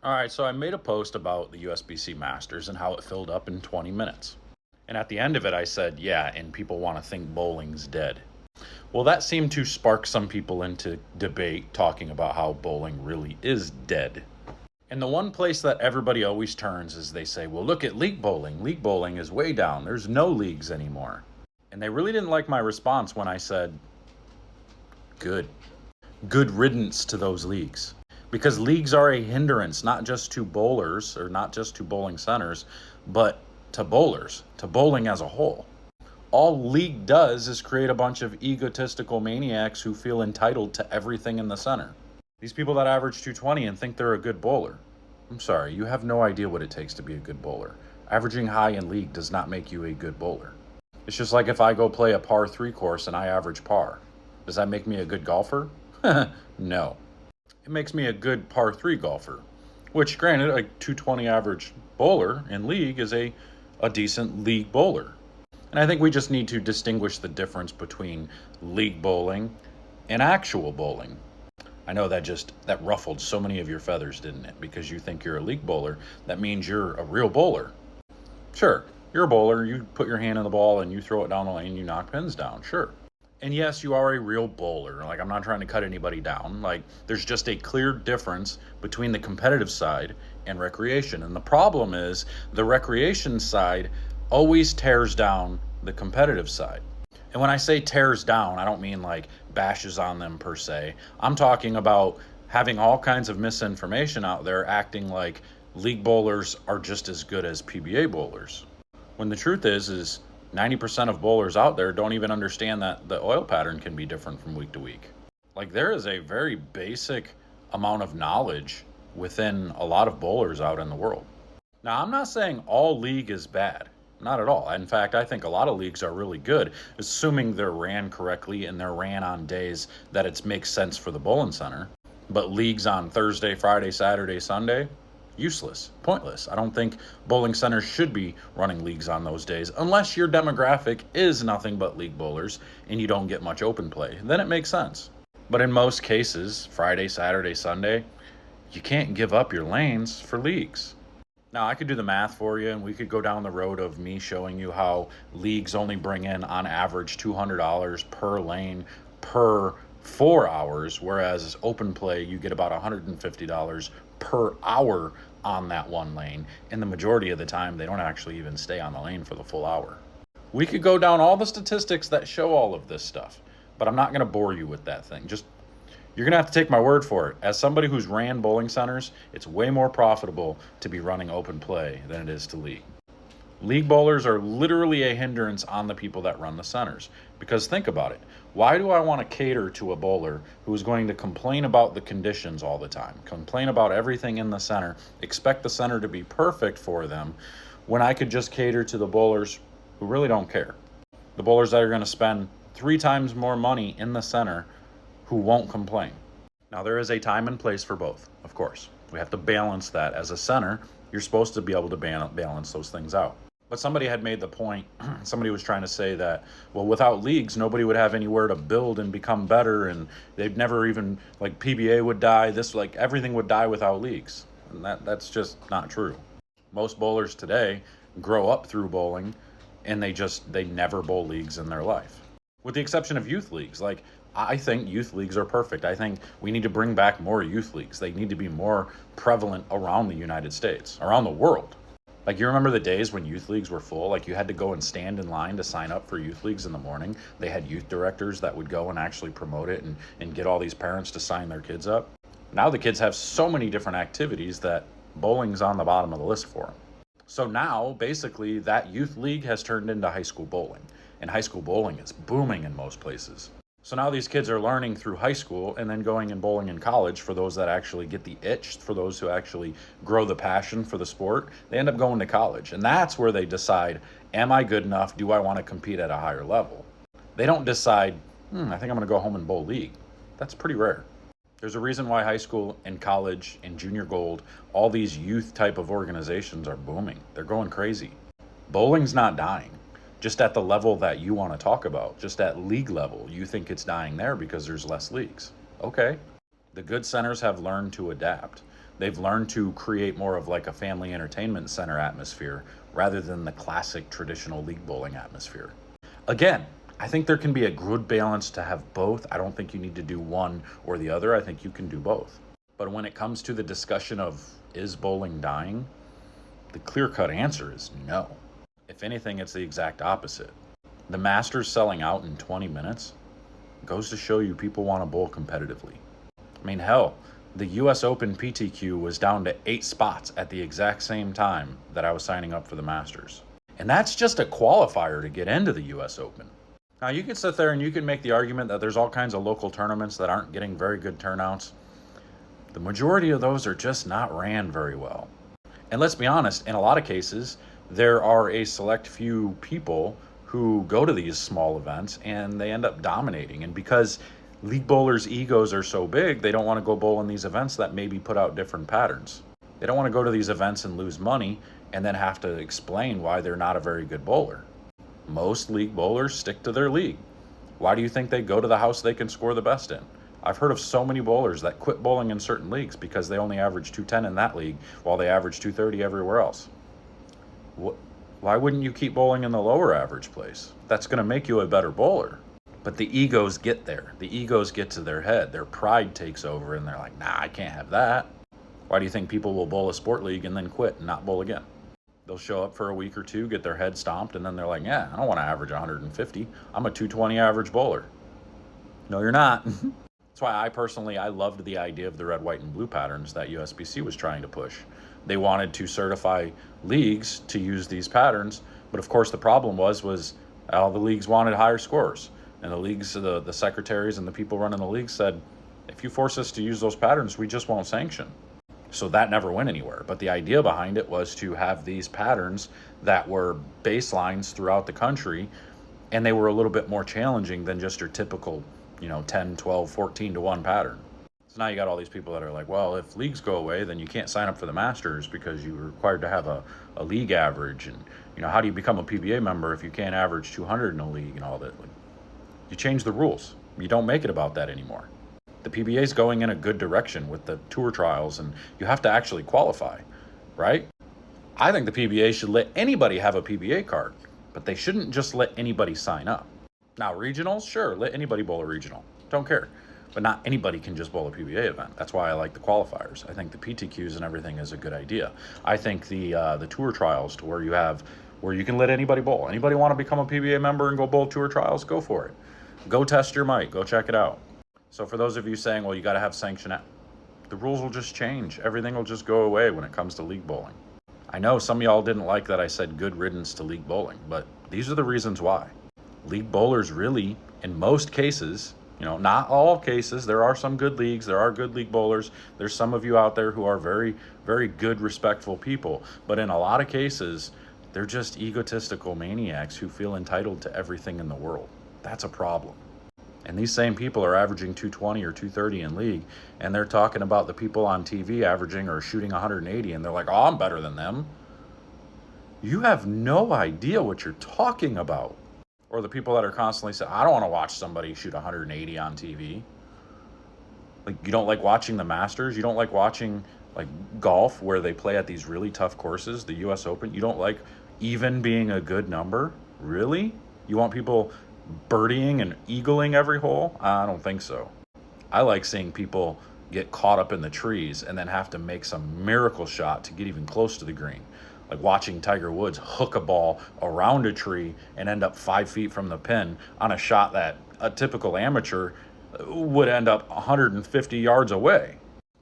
All right, so I made a post about the USBC Masters and how it filled up in 20 minutes. And at the end of it, I said, yeah, and people want to think bowling's dead. Well, that seemed to spark some people into debate talking about how bowling really is dead. And the one place that everybody always turns is they say, well, look at league bowling. League bowling is way down. There's no leagues anymore. And they really didn't like my response when I said, good. Good riddance to those leagues. Because leagues are a hindrance, not just to bowlers or not just to bowling centers, but to bowlers, to bowling as a whole. All league does is create a bunch of egotistical maniacs who feel entitled to everything in the center. These people that average 220 and think they're a good bowler. I'm sorry, you have no idea what it takes to be a good bowler. Averaging high in league does not make you a good bowler. It's just like if I go play a par 3 course and I average par. Does that make me a good golfer? No. It makes me a good par 3 golfer, which, granted, a 220 average bowler in league is a decent league bowler. And I think we just need to distinguish the difference between league bowling and actual bowling. I know that ruffled so many of your feathers, didn't it? Because you think you're a league bowler, that means you're a real bowler. Sure, you're a bowler, you put your hand on the ball and you throw it down the lane, you knock pins down, sure. And yes, you are a real bowler. Like, I'm not trying to cut anybody down. Like, there's just a clear difference between the competitive side and recreation. And the problem is the recreation side always tears down the competitive side. And when I say tears down, I don't mean like bashes on them per se. I'm talking about having all kinds of misinformation out there acting like league bowlers are just as good as PBA bowlers. When the truth is 90% of bowlers out there don't even understand that the oil pattern can be different from week to week. Like, there is a very basic amount of knowledge within a lot of bowlers out in the world. Now, I'm not saying all league is bad. Not at all. In fact, I think a lot of leagues are really good, assuming they're ran correctly and they're ran on days that it makes sense for the bowling center. But leagues on Thursday, Friday, Saturday, Sunday, useless, pointless. I don't think bowling centers should be running leagues on those days unless your demographic is nothing but league bowlers and you don't get much open play. Then it makes sense. But in most cases, Friday, Saturday, Sunday, you can't give up your lanes for leagues. Now, I could do the math for you, and we could go down the road of me showing you how leagues only bring in, on average, $200 per lane per 4 hours, whereas open play, you get about $150 per hour on that one lane. And the majority of the time, they don't actually even stay on the lane for the full hour. We could go down all the statistics that show all of this stuff, but I'm not going to bore you with that thing. You're going to have to take my word for it. As somebody who's ran bowling centers, it's way more profitable to be running open play than it is to league. League bowlers are literally a hindrance on the people that run the centers. Because think about it. Why do I want to cater to a bowler who is going to complain about the conditions all the time, complain about everything in the center, expect the center to be perfect for them, when I could just cater to the bowlers who really don't care? The bowlers that are going to spend 3 times more money in the center who won't complain. Now, there is a time and place for both, of course. We have to balance that. As a center, you're supposed to be able to balance those things out. But somebody had made the point, somebody was trying to say that, well, without leagues, nobody would have anywhere to build and become better, and they'd never even, like, PBA would die, everything would die without leagues. And that's just not true. Most bowlers today grow up through bowling, and they never bowl leagues in their life. With the exception of youth leagues. Like, I think youth leagues are perfect. I think we need to bring back more youth leagues. They need to be more prevalent around the United States, around the world. Like, you remember the days when youth leagues were full? Like, you had to go and stand in line to sign up for youth leagues in the morning. They had youth directors that would go and actually promote it and get all these parents to sign their kids up. Now the kids have so many different activities that bowling's on the bottom of the list for them. So now, basically, that youth league has turned into high school bowling. And high school bowling is booming in most places. So now these kids are learning through high school and then going and bowling in college. For those that actually get the itch, for those who actually grow the passion for the sport, they end up going to college. And that's where they decide, am I good enough? Do I want to compete at a higher level? They don't decide, I think I'm going to go home and bowl league. That's pretty rare. There's a reason why high school and college and junior gold, all these youth type of organizations are booming. They're going crazy. Bowling's not dying. Just at the level that you want to talk about, just at league level, you think it's dying there because there's less leagues. Okay. The good centers have learned to adapt. They've learned to create more of like a family entertainment center atmosphere rather than the classic traditional league bowling atmosphere. Again, I think there can be a good balance to have both. I don't think you need to do one or the other. I think you can do both. But when it comes to the discussion of is bowling dying, the clear-cut answer is no. If anything, it's the exact opposite. The Masters selling out in 20 minutes goes to show you people want to bowl competitively. I mean, hell, the US Open PTQ was down to 8 spots at the exact same time that I was signing up for the Masters. And that's just a qualifier to get into the US Open. Now, you can sit there and you can make the argument that there's all kinds of local tournaments that aren't getting very good turnouts. The majority of those are just not ran very well. And let's be honest, in a lot of cases, there are a select few people who go to these small events and they end up dominating. And because league bowlers' egos are so big, they don't want to go bowl in these events that maybe put out different patterns. They don't want to go to these events and lose money and then have to explain why they're not a very good bowler. Most league bowlers stick to their league. Why do you think they go to the house they can score the best in? I've heard of so many bowlers that quit bowling in certain leagues because they only average 210 in that league while they average 230 everywhere else. Why wouldn't you keep bowling in the lower average place? That's going to make you a better bowler. But the egos get there. The egos get to their head. Their pride takes over and they're like, nah, I can't have that. Why do you think people will bowl a sport league and then quit and not bowl again? They'll show up for a week or two, get their head stomped, and then they're like, yeah, I don't want to average 150. I'm a 220 average bowler. No, you're not. That's why I loved the idea of the red, white, and blue patterns that USBC was trying to push. They wanted to certify leagues to use these patterns, but of course the problem was all the leagues wanted higher scores. And the leagues, the secretaries and the people running the league said, if you force us to use those patterns, we just won't sanction. So that never went anywhere. But the idea behind it was to have these patterns that were baselines throughout the country, and they were a little bit more challenging than just your typical, 10, 12, 14 to 1 pattern. So now you got all these people that are like, well, if leagues go away, then you can't sign up for the Masters because you're required to have a league average. And, how do you become a PBA member if you can't average 200 in a league and all that? You change the rules. You don't make it about that anymore. The PBA is going in a good direction with the tour trials, and you have to actually qualify, right? I think the PBA should let anybody have a PBA card, but they shouldn't just let anybody sign up. Now, regionals, sure, let anybody bowl a regional. Don't care. But not anybody can just bowl a PBA event. That's why I like the qualifiers. I think the PTQs and everything is a good idea. I think the tour trials to where you can let anybody bowl. Anybody want to become a PBA member and go bowl tour trials? Go for it. Go test your mic. Go check it out. So for those of you saying, well, you got to have sanction, the rules will just change. Everything will just go away when it comes to league bowling. I know some of y'all didn't like that I said good riddance to league bowling, but these are the reasons why. League bowlers really, in most cases, not all cases, there are some good leagues, there are good league bowlers, there's some of you out there who are very, very good, respectful people, but in a lot of cases, they're just egotistical maniacs who feel entitled to everything in the world. That's a problem. And these same people are averaging 220 or 230 in league, and they're talking about the people on TV averaging or shooting 180, and they're like, oh, I'm better than them. You have no idea what you're talking about. Or the people that are constantly saying, I don't want to watch somebody shoot 180 on TV. Like, you don't like watching the Masters? You don't like watching, like, golf where they play at these really tough courses, the US Open? You don't like even being a good number? Really? You want people birdieing and eagling every hole? I don't think so. I like seeing people get caught up in the trees and then have to make some miracle shot to get even close to the green. Like watching Tiger Woods hook a ball around a tree and end up 5 feet from the pin on a shot that a typical amateur would end up 150 yards away.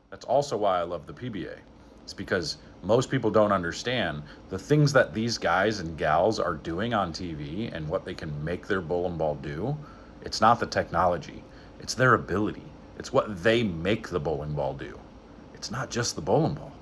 That's also why I love the PBA. It's because most people don't understand the things that these guys and gals are doing on TV and what they can make their bowling ball do. It's not the technology. It's their ability. It's what they make the bowling ball do. It's not just the bowling ball.